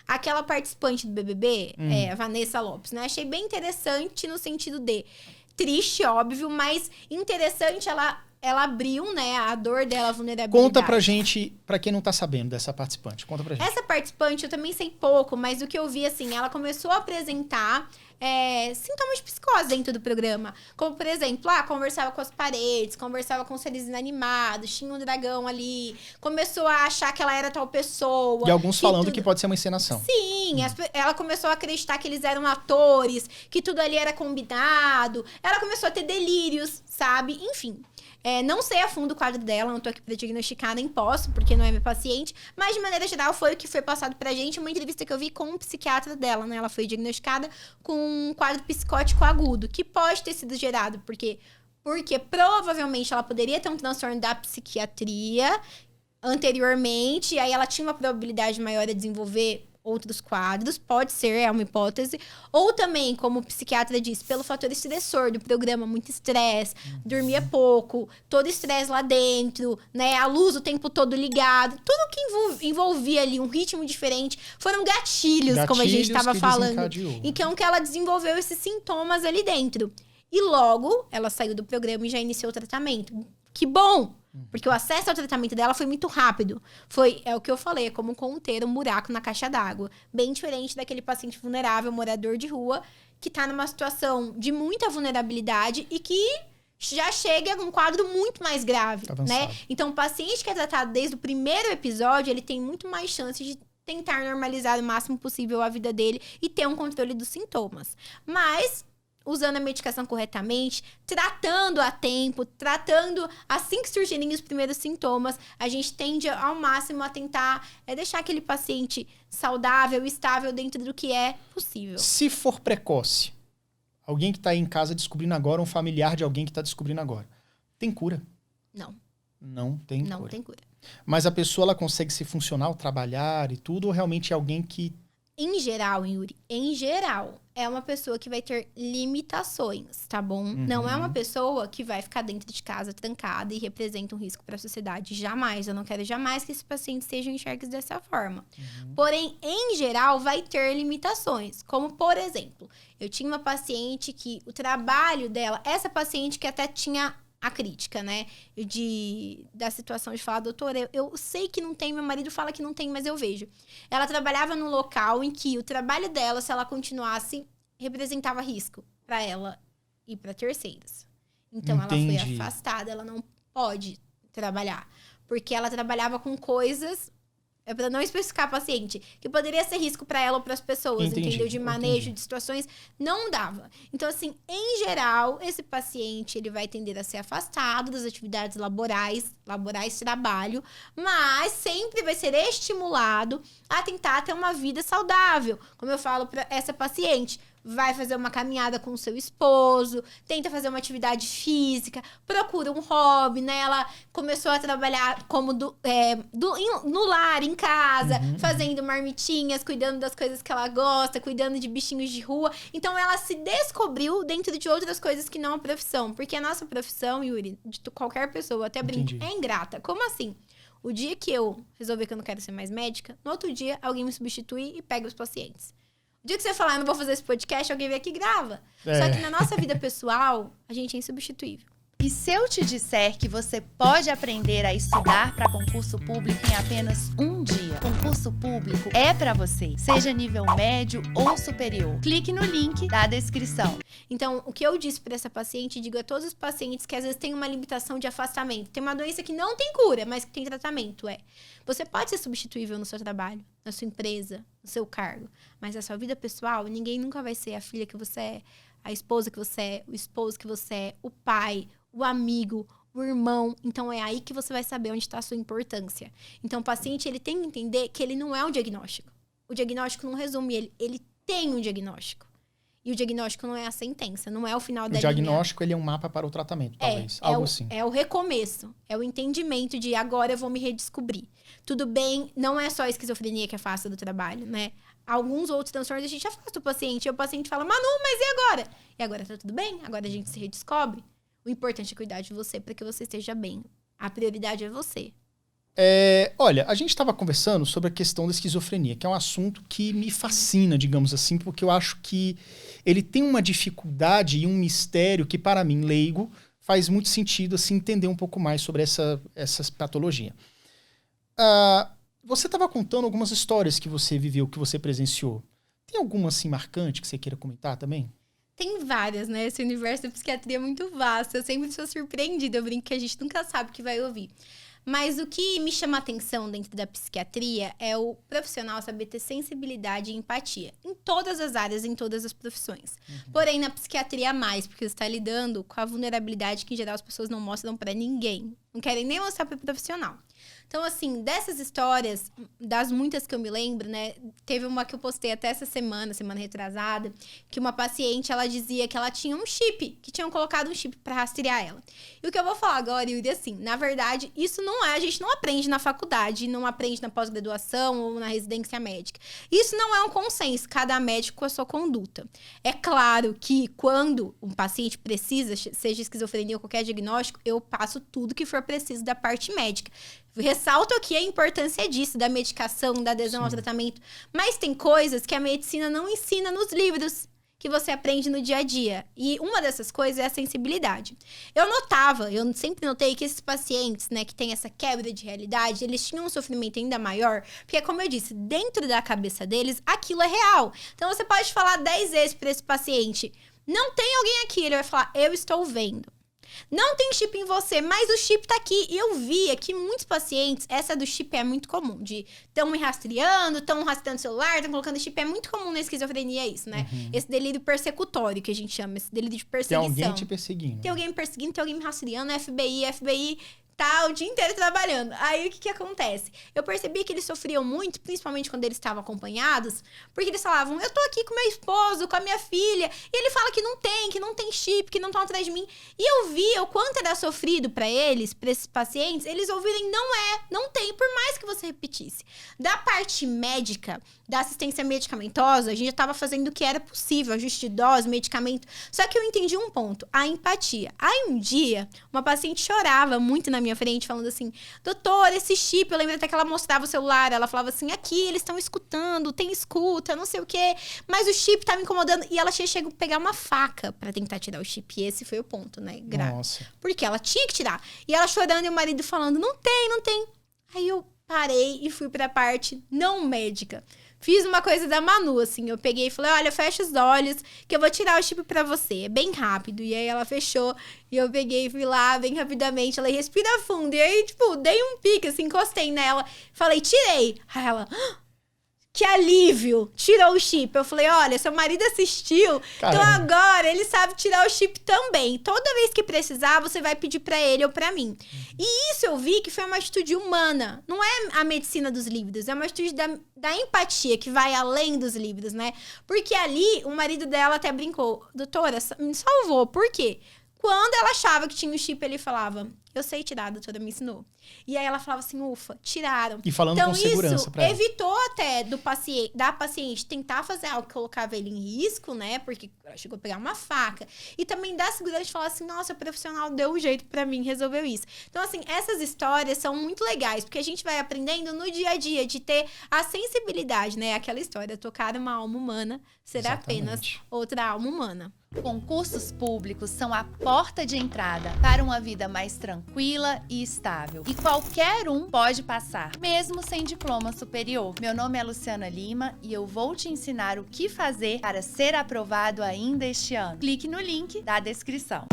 Aquela participante do BBB, a Vanessa Lopes, né? Achei bem interessante no sentido de triste, óbvio, mas interessante ela abriu, né, a dor dela, a vulnerabilidade. Conta pra gente, pra quem não tá sabendo dessa participante, conta pra gente. Essa participante, eu também sei pouco, mas do que eu vi, assim, ela começou a apresentar sintomas de psicose dentro do programa. Como, por exemplo, conversava com as paredes, conversava com seres inanimados, tinha um dragão ali, começou a achar que ela era tal pessoa. E alguns falando que pode ser uma encenação. Sim, ela começou a acreditar que eles eram atores, que tudo ali era combinado. Ela começou a ter delírios, sabe? Enfim. Não sei a fundo o quadro dela, não tô aqui pra diagnosticar, nem posso, porque não é meu paciente. Mas, de maneira geral, foi o que foi passado pra gente. Uma entrevista que eu vi com um psiquiatra dela, né? Ela foi diagnosticada com um quadro psicótico agudo, que pode ter sido gerado, porque provavelmente ela poderia ter um transtorno da psiquiatria anteriormente, e aí ela tinha uma probabilidade maior de desenvolver outros quadros, pode ser, é uma hipótese. Ou também, como o psiquiatra disse, pelo fator estressor do programa, muito estresse, dormia pouco, todo estresse lá dentro, né? A luz o tempo todo ligado, tudo que envolvia ali um ritmo diferente, foram gatilhos como a gente estava falando. Então, que ela desenvolveu esses sintomas ali dentro. E logo, ela saiu do programa e já iniciou o tratamento. Que bom! Porque o acesso ao tratamento dela foi muito rápido. É o que eu falei, é como conter um buraco na caixa d'água. Bem diferente daquele paciente vulnerável, morador de rua, que tá numa situação de muita vulnerabilidade e que já chega a um quadro muito mais grave, né? Então, o paciente que é tratado desde o primeiro episódio, ele tem muito mais chance de tentar normalizar o máximo possível a vida dele e ter um controle dos sintomas. Mas usando a medicação corretamente, tratando a tempo, tratando assim que surgirem os primeiros sintomas, a gente tende ao máximo a tentar deixar aquele paciente saudável, estável dentro do que é possível. Se for precoce, alguém que está aí em casa descobrindo agora, um familiar de alguém que está descobrindo agora, tem cura? Não. Não tem cura. Não tem cura. Mas a pessoa ela consegue ser funcional, trabalhar e tudo, ou realmente é alguém que... Em geral, Yuri, é uma pessoa que vai ter limitações, tá bom? Não é uma pessoa que vai ficar dentro de casa trancada e representa um risco para a sociedade. Jamais. Eu não quero jamais que esses pacientes sejam enxergues dessa forma. Porém, em geral, vai ter limitações. Como, por exemplo, eu tinha uma paciente que o trabalho dela... Essa paciente que até tinha a crítica, né? Da situação de falar, doutora, eu sei que não tem, meu marido fala que não tem, mas eu vejo. Ela trabalhava num local em que o trabalho dela, se ela continuasse, representava risco para ela e para terceiros. Então, ela foi afastada, ela não pode trabalhar. Porque ela trabalhava com coisas... para não especificar paciente, que poderia ser risco para ela ou para as pessoas, entendeu? De manejo, de situações, não dava. Então, assim, em geral, esse paciente, ele vai tender a ser afastado das atividades laborais trabalho, mas sempre vai ser estimulado a tentar ter uma vida saudável. Como eu falo para essa paciente, vai fazer uma caminhada com o seu esposo, tenta fazer uma atividade física, procura um hobby, né? Ela começou a trabalhar como no lar, em casa, fazendo marmitinhas, cuidando das coisas que ela gosta, cuidando de bichinhos de rua. Então, ela se descobriu dentro de outras coisas que não a profissão. Porque a nossa profissão, Yuri, de qualquer pessoa, até brinco, é ingrata. Como assim? O dia que eu resolver que eu não quero ser mais médica, no outro dia, alguém me substitui e pega os pacientes. O dia que você falar, eu não vou fazer esse podcast, alguém vem aqui e grava. Só que na nossa vida pessoal, a gente é insubstituível. E se eu te disser que você pode aprender a estudar para concurso público em apenas um dia? Concurso público é para você, seja nível médio ou superior. Clique no link da descrição. Então, o que eu disse para essa paciente, digo a todos os pacientes que às vezes têm uma limitação de afastamento. Tem uma doença que não tem cura, mas que tem tratamento, Você pode ser substituível no seu trabalho, na sua empresa, no seu cargo. Mas na sua vida pessoal, ninguém nunca vai ser a filha que você é, a esposa que você é, o esposo que você é, o pai, o amigo, o irmão. Então, é aí que você vai saber onde está a sua importância. Então, o paciente, ele tem que entender que ele não é um diagnóstico. O diagnóstico não resume ele. Ele tem um diagnóstico. E o diagnóstico não é a sentença, não é o final da linha. O diagnóstico, ele é um mapa para o tratamento, talvez. Algo assim. É o recomeço. É o entendimento de agora eu vou me redescobrir. Tudo bem, não é só a esquizofrenia que afasta do trabalho, né? Alguns outros transtornos a gente afasta o paciente. E o paciente fala, Manu, mas e agora? E agora tá tudo bem? Agora a gente se redescobre. O importante é cuidar de você para que você esteja bem. A prioridade é você. Olha, a gente estava conversando sobre a questão da esquizofrenia, que é um assunto que me fascina, digamos assim, porque eu acho que ele tem uma dificuldade e um mistério que, para mim, leigo, faz muito sentido assim, entender um pouco mais sobre essa patologia. Você estava contando algumas histórias que você viveu, que você presenciou. Tem alguma assim marcante que você queira comentar também? Tem várias, né? Esse universo da psiquiatria é muito vasto. Eu sempre sou surpreendida. Eu brinco que a gente nunca sabe o que vai ouvir. Mas o que me chama a atenção dentro da psiquiatria é o profissional saber ter sensibilidade e empatia. Em todas as áreas, em todas as profissões. Porém, na psiquiatria mais, porque você está lidando com a vulnerabilidade que, em geral, as pessoas não mostram para ninguém. Não querem nem mostrar para o profissional. Então, assim, dessas histórias, das muitas que eu me lembro, né? Teve uma que eu postei até essa semana retrasada, que uma paciente, ela dizia que ela tinha um chip, que tinham colocado um chip para rastrear ela. E o que eu vou falar agora, Yuri, assim, na verdade, isso não a gente não aprende na faculdade, não aprende na pós-graduação ou na residência médica. Isso não é um consenso, cada médico com a sua conduta. É claro que quando um paciente precisa, seja esquizofrenia ou qualquer diagnóstico, eu passo tudo que for preciso da parte médica. Ressalto aqui a importância disso, da medicação, da adesão ao tratamento. Mas tem coisas que a medicina não ensina nos livros, que você aprende no dia a dia. E uma dessas coisas é a sensibilidade. Eu sempre notei que esses pacientes, né, que têm essa quebra de realidade, eles tinham um sofrimento ainda maior, porque, como eu disse, dentro da cabeça deles, aquilo é real. Então, você pode falar 10 vezes para esse paciente, não tem alguém aqui, ele vai falar, eu estou vendo. Não tem chip em você, mas o chip tá aqui. E eu via que muitos pacientes, essa do chip é muito comum. Estão me rastreando, estão rastreando o celular, estão colocando chip. É muito comum na esquizofrenia isso, né? Esse delírio persecutório que a gente chama, esse delírio de perseguição. Tem alguém te perseguindo. Tem alguém me perseguindo, tem alguém me rastreando, FBI tá o dia inteiro trabalhando. Aí, o que acontece? Eu percebi que eles sofriam muito, principalmente quando eles estavam acompanhados, porque eles falavam, eu tô aqui com meu esposo, com a minha filha, e ele fala que não tem chip, que não estão atrás de mim. E eu via o quanto era sofrido pra eles, pra esses pacientes, eles ouvirem, não tem, por mais que você repetisse. Da parte médica, da assistência medicamentosa, a gente já tava fazendo o que era possível, ajuste de dose, medicamento. Só que eu entendi um ponto, a empatia. Aí, um dia, uma paciente chorava muito na minha frente, falando assim, doutor, esse chip, eu lembro até que ela mostrava o celular, ela falava assim, aqui, eles estão escutando, tem escuta, não sei o quê, mas o chip tá me incomodando, e ela chegou a pegar uma faca pra tentar tirar o chip, e esse foi o ponto, né, grave. Nossa. Porque ela tinha que tirar, e ela chorando e o marido falando, não tem. Aí eu parei e fui pra parte não médica. Fiz uma coisa da Manu, assim, eu peguei e falei, olha, fecha os olhos, que eu vou tirar o chip pra você, é bem rápido. E aí ela fechou, e eu peguei e fui lá, bem rapidamente, ela respira fundo. E aí, tipo, dei um pique, assim, encostei nela, falei, tirei. Aí ela, que alívio, tirou o chip. Eu falei, olha, seu marido assistiu, Caramba. Então agora ele sabe tirar o chip também. Toda vez que precisar, você vai pedir pra ele ou pra mim. E isso eu vi que foi uma atitude humana. Não é a medicina dos livros, é uma atitude da empatia, que vai além dos livros, né? Porque ali, o marido dela até brincou, doutora, me salvou. Por quê? Quando ela achava que tinha o chip, ele falava, eu sei tirar, a doutora me ensinou. E aí ela falava assim, ufa, tiraram. E falando então, com segurança pra ela. Evitou até da paciente tentar fazer algo que colocava ele em risco, né? Porque ela chegou a pegar uma faca. E também dá segurança de falar assim, nossa, o profissional deu um jeito pra mim, resolveu isso. Então, assim, essas histórias são muito legais, porque a gente vai aprendendo no dia a dia de ter a sensibilidade, né? Aquela história, tocar uma alma humana será apenas outra alma humana. Concursos públicos são a porta de entrada para uma vida mais tranquila e estável. E qualquer um pode passar, mesmo sem diploma superior. Meu nome é Luciana Lima e eu vou te ensinar o que fazer para ser aprovado ainda este ano. Clique no link da descrição.